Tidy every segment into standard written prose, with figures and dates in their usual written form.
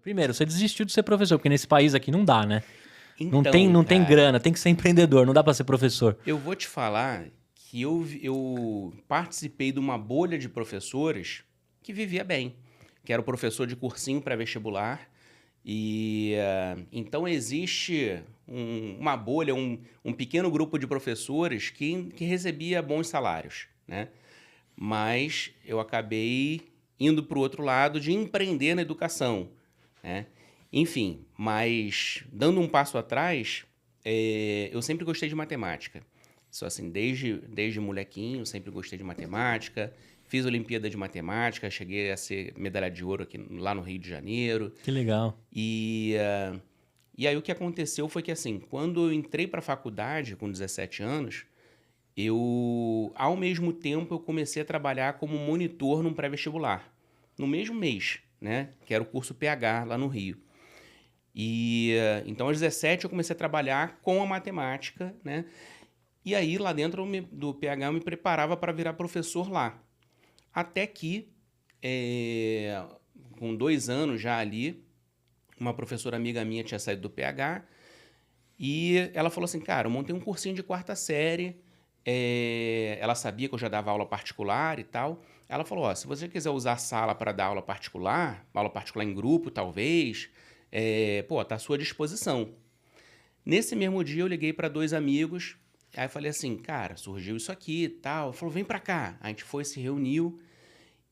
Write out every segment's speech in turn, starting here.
Primeiro, você desistiu de ser professor, porque nesse país aqui não dá, né? Então, Não tem cara, grana, tem que ser empreendedor, não dá pra ser professor. eu vou te falar que eu participei de uma bolha de professores que vivia bem, que era o professor de cursinho pré-vestibular. Então existe uma bolha, um pequeno grupo de professores que recebia bons salários, né? Mas eu acabei indo para o outro lado de empreender na educação, né? Enfim, mas dando um passo atrás, eu sempre gostei de matemática. Só assim, desde molequinho, sempre gostei de matemática. Fiz Olimpíada de Matemática, cheguei a ser medalha de ouro aqui, lá no Rio de Janeiro. Que legal. E aí o que aconteceu foi que, assim, quando eu entrei para a faculdade com 17 anos, ao mesmo tempo, eu comecei a trabalhar como monitor num pré-vestibular. No mesmo mês, né? Que era o curso PH lá no Rio. Então, aos 17, eu comecei a trabalhar com a matemática, né? E aí, lá dentro do PH, eu me preparava para virar professor lá. Até que, com 2 anos já ali, uma professora amiga minha tinha saído do PH e ela falou assim, cara, eu montei um cursinho de 4ª série, ela sabia que eu já dava aula particular e tal. Ela falou, ó, se você quiser usar a sala para dar aula particular em grupo, talvez, tá à sua disposição. Nesse mesmo dia, eu liguei para 2 amigos, aí eu falei assim, cara, surgiu isso aqui e tal. Ela falou, vem para cá. A gente foi, se reuniu,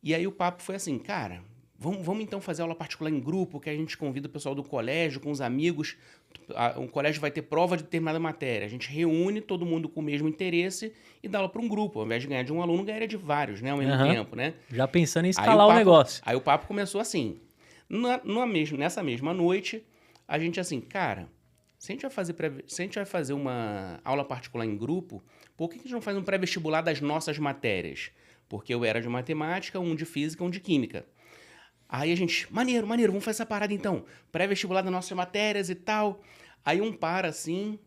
e aí o papo foi assim, cara, vamos então fazer aula particular em grupo, que a gente convida o pessoal do colégio, com os amigos, o colégio vai ter prova de determinada matéria, a gente reúne todo mundo com o mesmo interesse e dá aula para um grupo, ao invés de ganhar de um aluno, ganharia de vários, né, ao mesmo tempo, né? Já pensando em escalar o negócio. Aí o papo começou assim, nessa mesma noite, a gente assim, cara, se a gente vai fazer uma aula particular em grupo, por que a gente não faz um pré-vestibular das nossas matérias? Porque eu era de matemática, um de física, um de química. Aí a gente, maneiro, vamos fazer essa parada então. Pré-vestibular das nossas matérias e tal. Aí um para assim,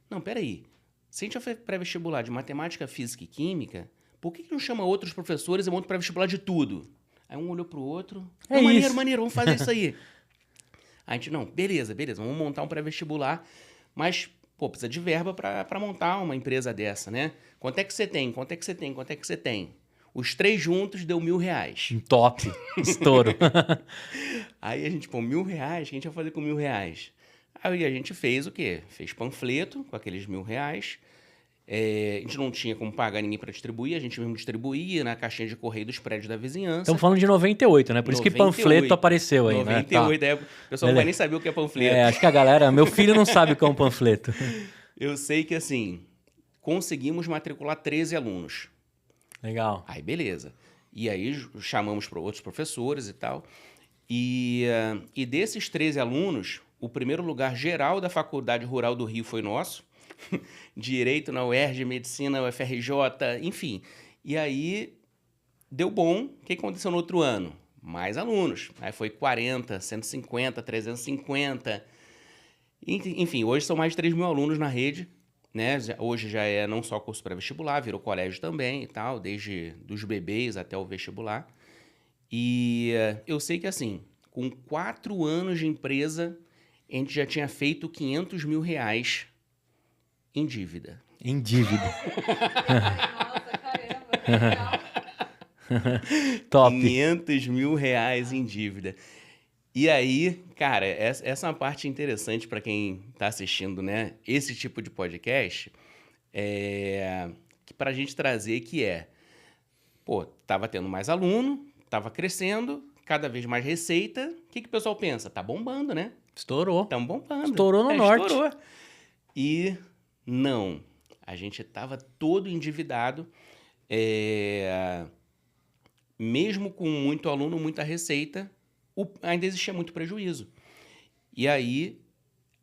não, peraí. Se a gente vai fazer pré-vestibular de matemática, física e química, por que não chama outros professores e monta pré-vestibular de tudo? Aí um olhou pro outro, não, maneiro, vamos fazer isso aí. A gente, não, beleza, vamos montar um pré-vestibular, mas, pô, precisa de verba para montar uma empresa dessa, né? Quanto é que você tem? Os 3 juntos deu R$1.000. Top, estouro. Aí a gente, pô, R$1.000, o que a gente vai fazer com R$1.000? Aí a gente fez o quê? Fez panfleto com aqueles R$1.000. A gente não tinha como pagar ninguém para distribuir, a gente mesmo distribuía na caixinha de correio dos prédios da vizinhança. Estamos falando de 98, né? Por isso que panfleto apareceu aí, 98, né? O pessoal não vai nem saber o que é panfleto. Acho que a galera... Meu filho não sabe o que é um panfleto. Eu sei que, assim, conseguimos matricular 13 alunos. Legal. Aí, beleza. E aí, chamamos para outros professores e tal. E desses 13 alunos, o primeiro lugar geral da Faculdade Rural do Rio foi nosso. Direito na UERJ, Medicina, UFRJ, enfim. E aí, deu bom. O que aconteceu no outro ano? Mais alunos. Aí foi 40, 150, 350. Enfim, hoje são mais de 3 mil alunos na rede. Né? Hoje já é não só curso pré-vestibular, virou colégio também e tal, desde dos bebês até o vestibular. E eu sei que, assim, com 4 anos de empresa, a gente já tinha feito R$500 mil em dívida. Em dívida. Nossa, caramba, legal. Top. R$500 mil em dívida. E aí, cara, essa é uma parte interessante para quem está assistindo, né? Esse tipo de podcast, que para a gente trazer pô, tava tendo mais aluno, tava crescendo, cada vez mais receita. O que o pessoal pensa? Tá bombando, né? Estourou. Estamos bombando. Estourou no norte. Estourou. E não, a gente tava todo endividado, mesmo com muito aluno, muita receita, ainda existia muito prejuízo. E aí,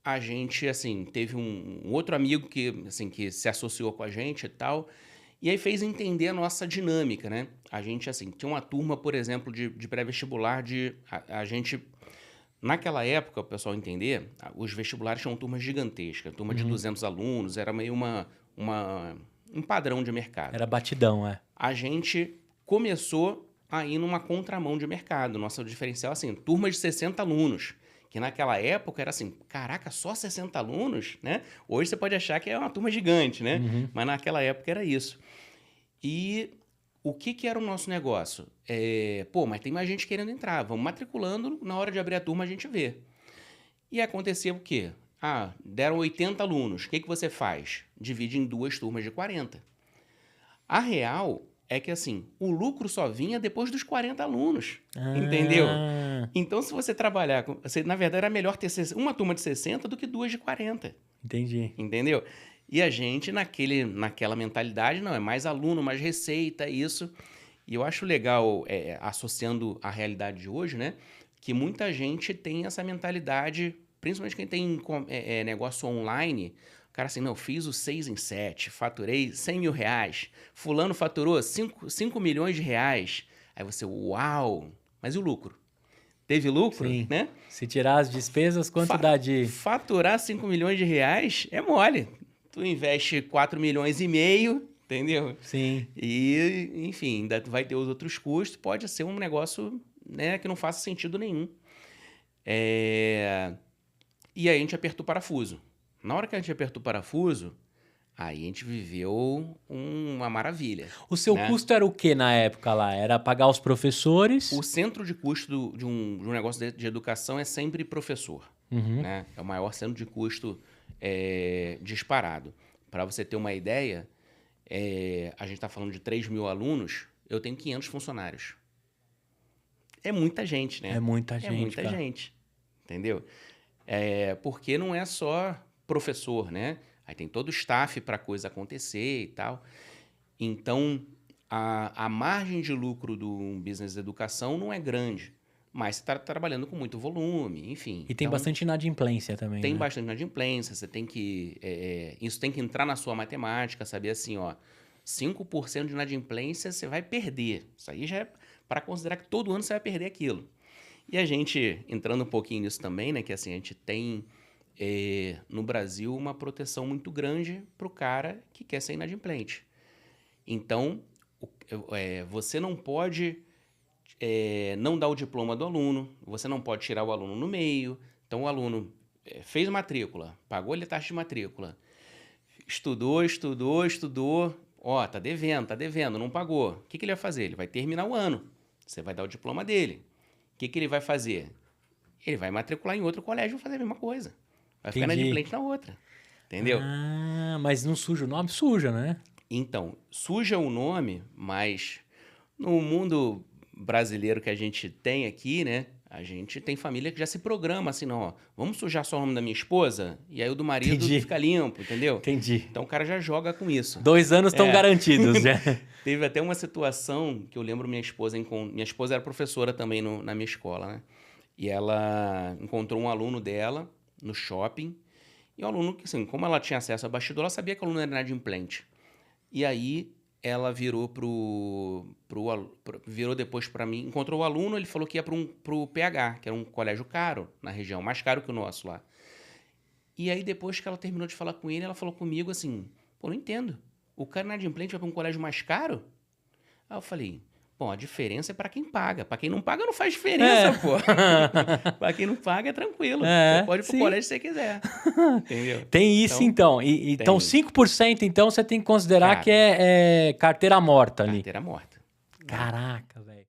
a gente, assim, teve um outro amigo que se associou com a gente e tal, e aí fez entender a nossa dinâmica, né? A gente, assim, tinha uma turma, por exemplo, de pré-vestibular, a gente... Naquela época, o pessoal entender, os vestibulares tinham turmas gigantescas, turma de 200 alunos, era meio um padrão de mercado. Era batidão, A gente começou a ir numa contramão de mercado. Nosso diferencial, assim, turma de 60 alunos. Que naquela época era assim, caraca, só 60 alunos, né? Hoje você pode achar que é uma turma gigante, né? Mas naquela época era isso. E o que era o nosso negócio? Mas tem mais gente querendo entrar, vamos matriculando, na hora de abrir a turma a gente vê. E acontecia o quê? Deram 80 alunos, o que você faz? Divide em 2 turmas de 40. A real é que, assim, o lucro só vinha depois dos 40 alunos, entendeu? Então, se você trabalhar... na verdade, era melhor ter uma turma de 60 do que 2 de 40. Entendi. Entendeu? E a gente, naquela mentalidade, não, é mais aluno, mais receita, isso. E eu acho legal, associando a realidade de hoje, né? Que muita gente tem essa mentalidade, principalmente quem tem negócio online. O cara assim, não, fiz o 6 em 7, faturei 100 mil reais. Fulano faturou 5 milhões de reais. Aí você, uau! Mas e o lucro? Teve lucro, Sim. né? Se tirar as despesas, quanto dá de... Faturar 5 milhões de reais é mole. Tu investe 4 milhões e meio, entendeu? Sim. E, enfim, ainda vai ter os outros custos. Pode ser um negócio, né, que não faça sentido nenhum. E aí a gente apertou o parafuso. Na hora que a gente apertou o parafuso, aí a gente viveu uma maravilha. O seu custo era o que na época lá? Era pagar os professores? O centro de custo de um negócio de educação é sempre professor. Né? É o maior centro de custo disparado. Para você ter uma ideia, a gente está falando de 3 mil alunos, eu tenho 500 funcionários. É muita gente, né? É muita gente, É muita cara. gente, entendeu? Porque não é só professor, né? Aí tem todo o staff para a coisa acontecer e tal. Então, a margem de lucro do business de educação não é grande, mas você está trabalhando com muito volume, enfim. E tem então, bastante inadimplência também, tem né? bastante inadimplência, você tem que... isso tem que entrar na sua matemática, saber assim, 5% de inadimplência você vai perder. Isso aí já é para considerar que todo ano você vai perder aquilo. E a gente, entrando um pouquinho nisso também, né, que assim, a gente tem no Brasil uma proteção muito grande para o cara que quer ser inadimplente. Então, você não pode não dar o diploma do aluno, você não pode tirar o aluno no meio. Então, o aluno fez matrícula, pagou a taxa de matrícula, estudou, tá devendo, não pagou. O que ele vai fazer? Ele vai terminar o ano, você vai dar o diploma dele. O que ele vai fazer? Ele vai matricular em outro colégio e fazer a mesma coisa. Vai ficar inadimplente na outra, entendeu? Mas não suja o nome? Suja, né? Então, suja o nome, mas no mundo brasileiro que a gente tem aqui, né? A gente tem família que já se programa assim, não, vamos sujar só o nome da minha esposa e aí o do marido fica limpo, entendeu? Entendi. Então o cara já joga com isso. 2 anos estão garantidos, já. Teve até uma situação que eu lembro minha esposa era professora também na minha escola, né? E ela encontrou um aluno dela no shopping. E o aluno, assim, como ela tinha acesso a bastidor, ela sabia que o aluno era inadimplente. E aí ela virou virou depois para mim, encontrou o aluno, ele falou que ia pro PH, que era um colégio caro na região, mais caro que o nosso lá. E aí depois que ela terminou de falar com ele, ela falou comigo assim, não entendo. O cara inadimplente vai para um colégio mais caro? Aí eu falei, bom, a diferença é para quem paga. Para quem não paga, não faz diferença, pô. Para quem não paga, é tranquilo. Você pode ir pro colégio se você quiser. Entendeu? Tem isso, então. Então, 5%, então, você tem que considerar que é carteira morta ali. Carteira morta. Caraca, velho.